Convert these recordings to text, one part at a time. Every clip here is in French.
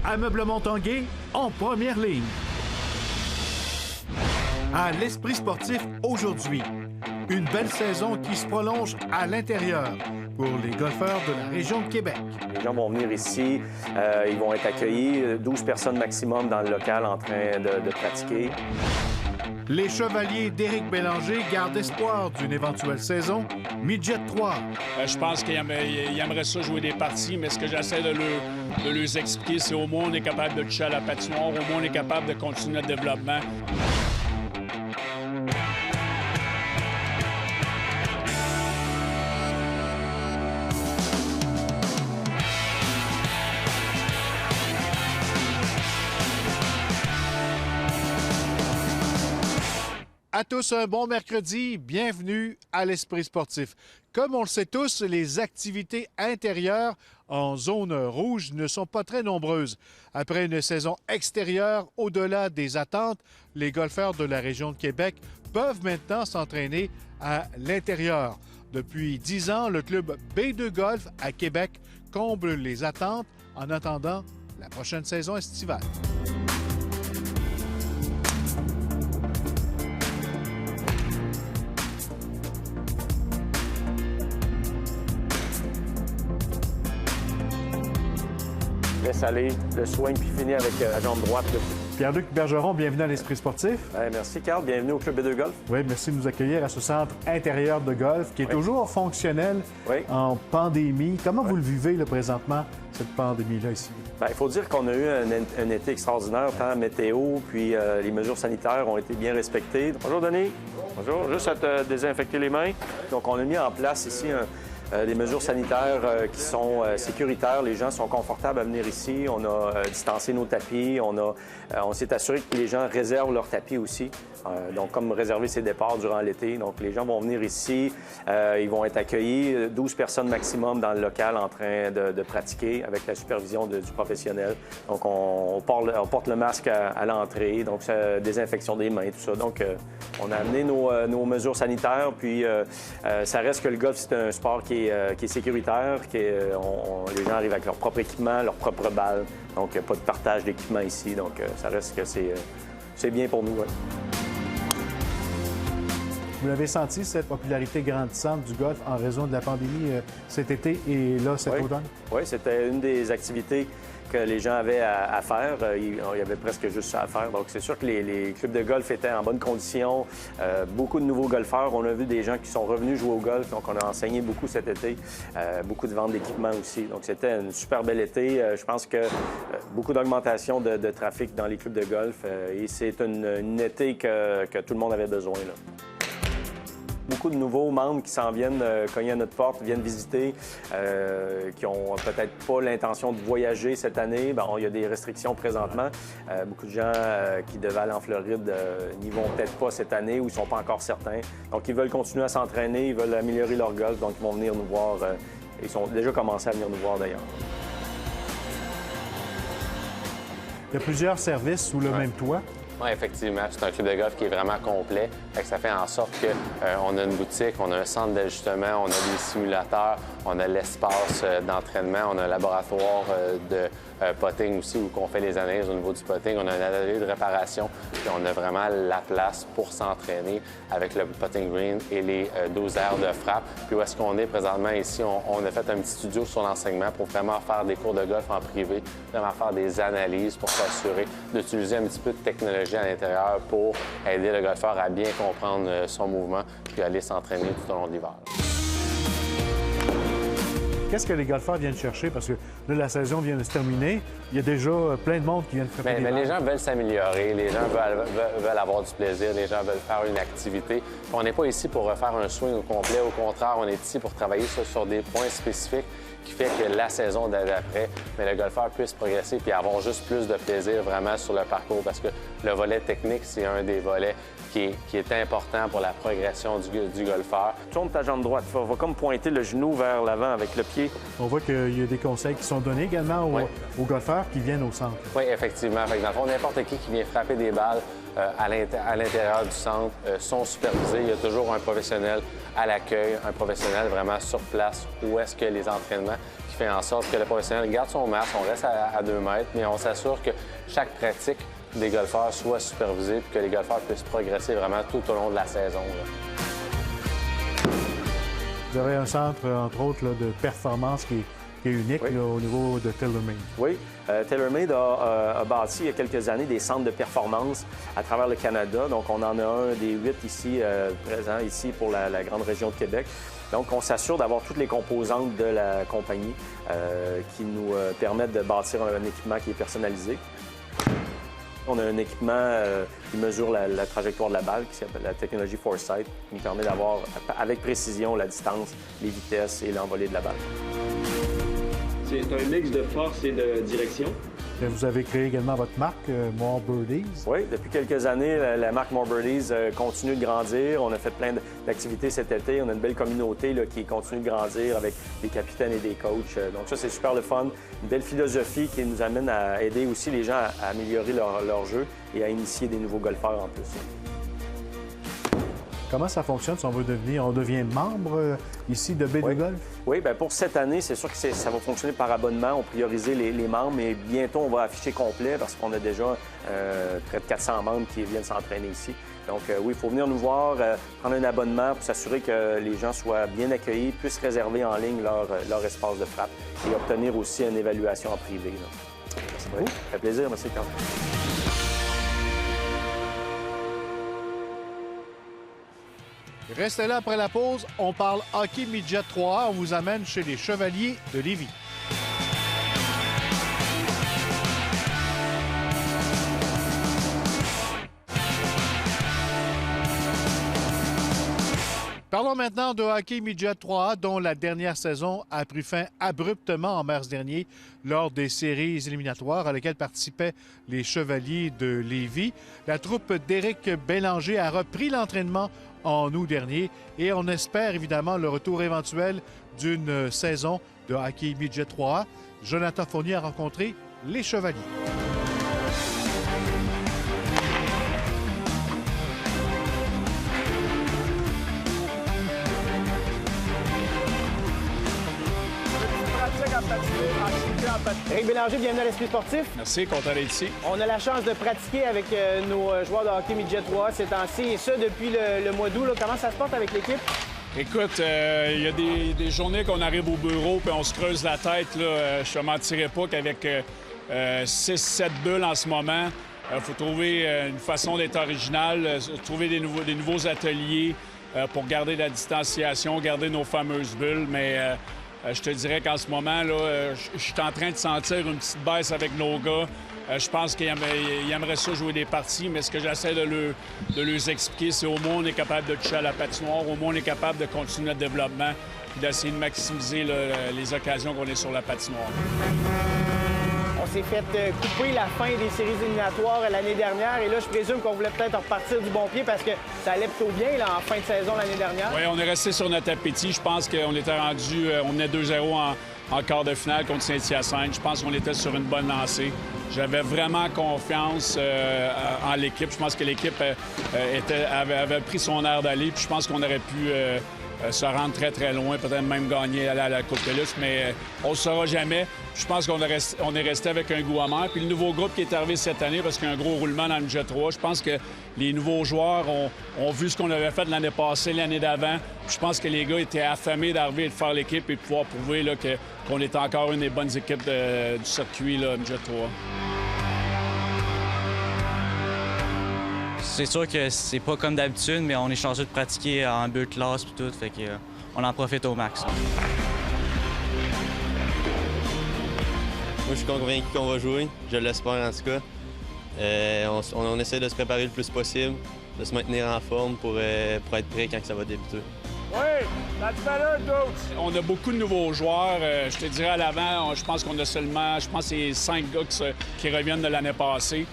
Ameublement Tanguay en première ligne. À l'Esprit sportif aujourd'hui, une belle saison qui se prolonge à l'intérieur pour les golfeurs de la région de Québec. Les gens vont venir ici, ils vont être accueillis, 12 personnes maximum dans le local en train de pratiquer. Les Chevaliers d'Éric Bélanger gardent espoir d'une éventuelle saison Midget 3. Je pense qu'ils aimeraient ça jouer des parties, mais ce que j'essaie de leur expliquer, c'est au moins on est capable de toucher à la patinoire, au moins on est capable de continuer notre développement. À tous, un bon mercredi. Bienvenue à l'Esprit sportif. Comme on le sait tous, les activités intérieures en zone rouge ne sont pas très nombreuses. Après une saison extérieure au-delà des attentes, les golfeurs de la région de Québec peuvent maintenant s'entraîner à l'intérieur. Depuis 10 ans, le club B2 Golf à Québec comble les attentes en attendant la prochaine saison estivale. Laisse aller le swing puis finir avec la jambe droite. Là. Pierre-Luc Bergeron, bienvenue à l'Esprit sportif. Merci, Carl. Bienvenue au Club B2 Golf. Oui, merci de nous accueillir à ce centre intérieur de golf qui est toujours fonctionnel en pandémie. Comment vous le vivez là, présentement, cette pandémie-là ici? Bien, il faut dire qu'on a eu un été extraordinaire, tant météo, puis les mesures sanitaires ont été bien respectées. Bonjour, Denis. Bonjour. Juste à te désinfecter les mains. Donc, on a mis en place ici des mesures sanitaires qui sont sécuritaires. Les gens sont confortables à venir ici. On a distancé nos tapis. On s'est assuré que les gens réservent leurs tapis aussi. Donc, comme réserver ses départs durant l'été. Donc, les gens vont venir ici. Ils vont être accueillis, 12 personnes maximum dans le local en train de pratiquer avec la supervision du professionnel. Donc, on porte le masque à l'entrée. Donc, désinfection des mains, tout ça. Donc, on a amené nos mesures sanitaires. Puis, ça reste que le golf, c'est un sport qui est sécuritaire. Les gens arrivent avec leur propre équipement, leur propre balle. Donc, il n'y a pas de partage d'équipement ici. Donc, ça reste que c'est bien pour nous. Ouais. Vous l'avez senti, cette popularité grandissante du golf en raison de la pandémie cet été et là, cet automne? Oui, c'était une des activités que les gens avaient à faire. Il y avait presque juste ça à faire. Donc, c'est sûr que les clubs de golf étaient en bonne condition. Beaucoup de nouveaux golfeurs. On a vu des gens qui sont revenus jouer au golf. Donc, on a enseigné beaucoup cet été. Beaucoup de ventes d'équipements aussi. Donc, c'était un super bel été. Je pense que beaucoup d'augmentation de trafic dans les clubs de golf. Et c'est une été que tout le monde avait besoin, là. Beaucoup de nouveaux membres qui s'en viennent cogner à notre porte, viennent visiter, qui ont peut-être pas l'intention de voyager cette année. Bon, il y a des restrictions présentement. Beaucoup de gens qui devaient aller en Floride n'y vont peut-être pas cette année ou ils sont pas encore certains. Donc, ils veulent continuer à s'entraîner, ils veulent améliorer leur golf, donc ils vont venir nous voir. Ils sont déjà commencé à venir nous voir d'ailleurs. Il y a plusieurs services sous le même toit. Oui, effectivement. C'est un club de golf qui est vraiment complet. Ça fait en sorte qu'on a une boutique, on a un centre d'ajustement, on a des simulateurs, on a l'espace d'entraînement, on a un laboratoire de potting aussi où on fait les analyses au niveau du potting. On a un atelier de réparation, puis on a vraiment la place pour s'entraîner avec le potting green et les 12 aires de frappe. Puis où est-ce qu'on est présentement ici? On a fait un petit studio sur l'enseignement pour vraiment faire des cours de golf en privé, vraiment faire des analyses pour s'assurer d'utiliser un petit peu de technologie à l'intérieur pour aider le golfeur à bien comprendre son mouvement puis aller s'entraîner tout au long de l'hiver. Qu'est-ce que les golfeurs viennent chercher? Parce que là, la saison vient de se terminer. Il y a déjà plein de monde qui viennent frapper des balles. Les gens veulent s'améliorer, les gens veulent avoir du plaisir, les gens veulent faire une activité. On n'est pas ici pour refaire un swing au complet. Au contraire, on est ici pour travailler sur des points spécifiques qui fait que la saison d'après, le golfeur puisse progresser puis avoir juste plus de plaisir vraiment sur le parcours parce que le volet technique, c'est un des volets qui est important pour la progression du golfeur. Tourne ta jambe droite. Il va comme pointer le genou vers l'avant avec le pied. On voit qu'il y a des conseils qui sont donnés également aux golfeurs qui viennent au centre. Oui, effectivement. Fait que dans le fond, n'importe qui vient frapper des balles à l'intérieur du centre sont supervisés. Il y a toujours un professionnel à l'accueil, un professionnel vraiment sur place où est-ce que les entraînements qui fait en sorte que le professionnel garde son masque, on reste à 2 mètres, mais on s'assure que chaque pratique des golfeurs soit supervisée et que les golfeurs puissent progresser vraiment tout au long de la saison, là. Vous avez un centre, entre autres, là, de performance qui est unique là, au niveau de TaylorMade. Oui. TaylorMade a bâti il y a quelques années des centres de performance à travers le Canada. Donc, on en a un des 8 ici, présents ici pour la grande région de Québec. Donc, on s'assure d'avoir toutes les composantes de la compagnie qui nous permettent de bâtir un équipement qui est personnalisé. On a un équipement qui mesure la trajectoire de la balle, qui s'appelle la technologie Foresight, qui nous permet d'avoir avec précision la distance, les vitesses et l'envolée de la balle. C'est un mix de force et de direction. Vous avez créé également votre marque, More Birdies. Oui, depuis quelques années, la marque More Birdies continue de grandir. On a fait plein d'activités cet été. On a une belle communauté là, qui continue de grandir avec des capitaines et des coachs. Donc ça, c'est super le fun. Une belle philosophie qui nous amène à aider aussi les gens à améliorer leur jeu et à initier des nouveaux golfeurs en plus. Comment ça fonctionne si on devient membre ici de B2 Golf? Oui, bien pour cette année, c'est sûr que ça va fonctionner par abonnement. On priorise les membres, mais bientôt, on va afficher complet parce qu'on a déjà près de 400 membres qui viennent s'entraîner ici. Donc oui, il faut venir nous voir, prendre un abonnement pour s'assurer que les gens soient bien accueillis, puissent réserver en ligne leur espace de frappe et obtenir aussi une évaluation en privé. Merci beaucoup. Ça fait plaisir. Merci, Carl. Restez là après la pause. On parle hockey midget 3A. On vous amène chez les Chevaliers de Lévis. Parlons maintenant de hockey midget 3A, dont la dernière saison a pris fin abruptement en mars dernier lors des séries éliminatoires à lesquelles participaient les Chevaliers de Lévis. La troupe d'Éric Bélanger a repris l'entraînement en août dernier et on espère évidemment le retour éventuel d'une saison de hockey midget 3A. Jonathan Fournier a rencontré les Chevaliers. Éric Bélanger, bienvenue à l'Esprit sportif. Merci, content d'être ici. On a la chance de pratiquer avec nos joueurs de hockey midget 3 ces temps-ci, et ça depuis le mois d'août. Comment ça se porte avec l'équipe? Écoute, il y a des journées qu'on arrive au bureau puis on se creuse la tête. Là. Je ne te mentirais pas qu'avec 6-7 bulles en ce moment, il faut trouver une façon d'être original, trouver des nouveaux ateliers pour garder la distanciation, garder nos fameuses bulles. Mais je te dirais qu'en ce moment, là, je suis en train de sentir une petite baisse avec nos gars. Je pense qu'ils aimeraient ça jouer des parties, mais ce que j'essaie de leur expliquer, c'est au moins on est capable de toucher à la patinoire, au moins on est capable de continuer notre développement et d'essayer de maximiser les occasions qu'on est sur la patinoire. On s'est fait couper la fin des séries éliminatoires l'année dernière, et là, je présume qu'on voulait peut-être repartir du bon pied parce que ça allait plutôt bien là, en fin de saison l'année dernière. Oui, on est resté sur notre appétit. Je pense qu'on était rendu, on menait 2-0 en quart de finale contre Saint-Hyacinthe. Je pense qu'on était sur une bonne lancée. J'avais vraiment confiance en l'équipe. Je pense que l'équipe avait pris son air d'aller. Puis je pense qu'on aurait pu se rendre très, très loin, peut-être même gagner à la Coupe TELUS, mais on ne le saura jamais. Je pense qu'on est resté avec un goût amer. Puis le nouveau groupe qui est arrivé cette année, parce qu'il y a un gros roulement dans le midget 3, je pense que les nouveaux joueurs ont vu ce qu'on avait fait l'année passée, l'année d'avant. Je pense que les gars étaient affamés d'arriver et de faire l'équipe et de pouvoir prouver là, qu'on est encore une des bonnes équipes du circuit là, midget 3. C'est sûr que c'est pas comme d'habitude, mais on est chanceux de pratiquer en bulle classe et tout, fait que on en profite au max. Moi, je suis convaincu qu'on va jouer. Je l'espère en tout cas. On essaie de se préparer le plus possible, de se maintenir en forme pour être prêt quand ça va débuter. Oui, on a beaucoup de nouveaux joueurs. Je te dirais à l'avant, je pense qu'on a seulement, c'est 5 gars qui reviennent de l'année passée.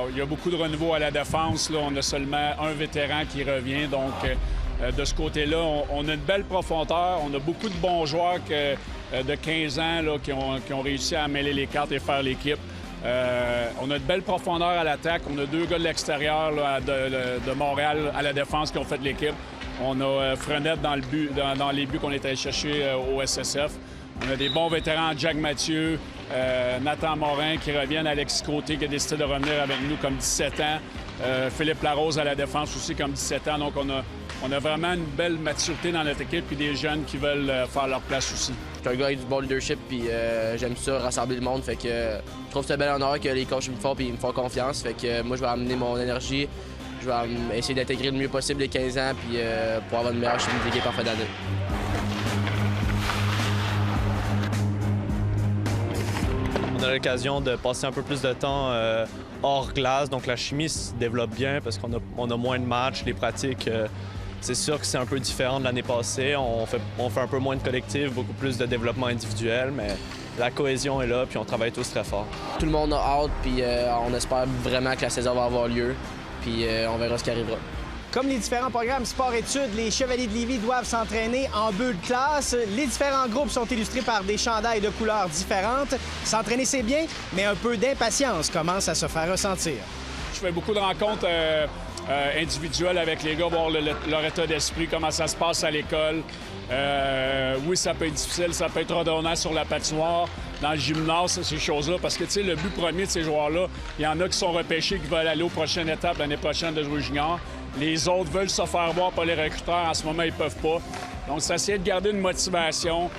Il y a beaucoup de renouveau à la défense. Là. On a seulement un vétéran qui revient. Donc, de ce côté-là, on a une belle profondeur. On a beaucoup de bons joueurs de 15 ans là, qui ont réussi à mêler les cartes et faire l'équipe. On a de belles profondeurs à l'attaque. On a 2 gars de l'extérieur là, de Montréal à la défense qui ont fait l'équipe. On a Frenette dans les buts qu'on est allé chercher au SSF. On a des bons vétérans, Jack Mathieu, Nathan Morin qui reviennent, Alexis Côté qui a décidé de revenir avec nous comme 17 ans, Philippe Larose à la défense aussi comme 17 ans. Donc on a vraiment une belle maturité dans notre équipe et des jeunes qui veulent faire leur place aussi. Je suis un gars avec du bon leadership puis j'aime ça, rassembler le monde. Fait que je trouve que c'est un bel honneur que les coachs me font puis ils me font confiance. Fait que moi, je vais amener mon énergie. Je vais essayer d'intégrer le mieux possible les 15 ans puis pour avoir une meilleure chimie d'équipe en fin d'année. On a l'occasion de passer un peu plus de temps hors glace, donc la chimie se développe bien parce qu'on a moins de matchs, les pratiques, c'est sûr que c'est un peu différent de l'année passée. On fait un peu moins de collectif, beaucoup plus de développement individuel, mais la cohésion est là, puis on travaille tous très fort. Tout le monde a hâte, puis on espère vraiment que la saison va avoir lieu, puis on verra ce qui arrivera. Comme les différents programmes sport-études, les Chevaliers de Lévis doivent s'entraîner en bulle de classe. Les différents groupes sont illustrés par des chandails de couleurs différentes. S'entraîner, c'est bien, mais un peu d'impatience commence à se faire ressentir. Je fais beaucoup de rencontres individuelles avec les gars, voir leur état d'esprit, comment ça se passe à l'école. Oui, ça peut être difficile, ça peut être redondant sur la patinoire, dans le gymnase, ces choses-là, parce que, tu sais, le but premier de ces joueurs-là, il y en a qui sont repêchés, qui veulent aller aux prochaines étapes l'année prochaine de jouer junior. Les autres veulent se faire voir par les recruteurs. En ce moment, ils peuvent pas. Donc, c'est essayer de garder une motivation.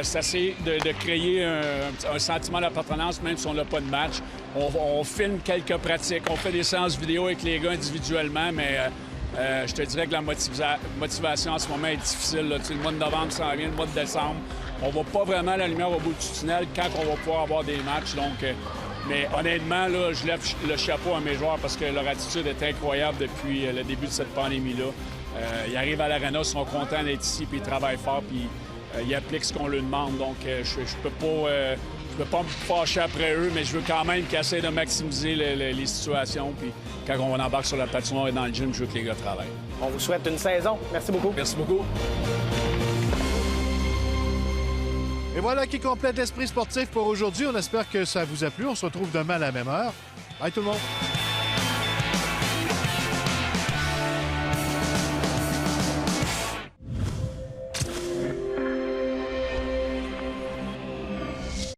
C'est essayer de créer un sentiment d'appartenance, même si on n'a pas de match. On filme quelques pratiques. On fait des séances vidéo avec les gars individuellement, mais je te dirais que la motivation en ce moment est difficile. Là. Le mois de novembre s'en vient, le mois de décembre. On voit pas vraiment la lumière au bout du tunnel quand on va pouvoir avoir des matchs. Donc, mais honnêtement, là, je lève le chapeau à mes joueurs parce que leur attitude est incroyable depuis le début de cette pandémie-là. Ils arrivent à l'aréna, ils sont contents d'être ici, puis ils travaillent fort, puis ils appliquent ce qu'on leur demande. Donc, je peux pas me fâcher après eux, mais je veux quand même qu'ils essaient de maximiser les situations. Puis quand on embarque sur la patinoire et dans le gym, je veux que les gars travaillent. On vous souhaite une saison. Merci beaucoup. Merci beaucoup. Et voilà qui complète l'esprit sportif pour aujourd'hui. On espère que ça vous a plu. On se retrouve demain à la même heure. Bye tout le monde!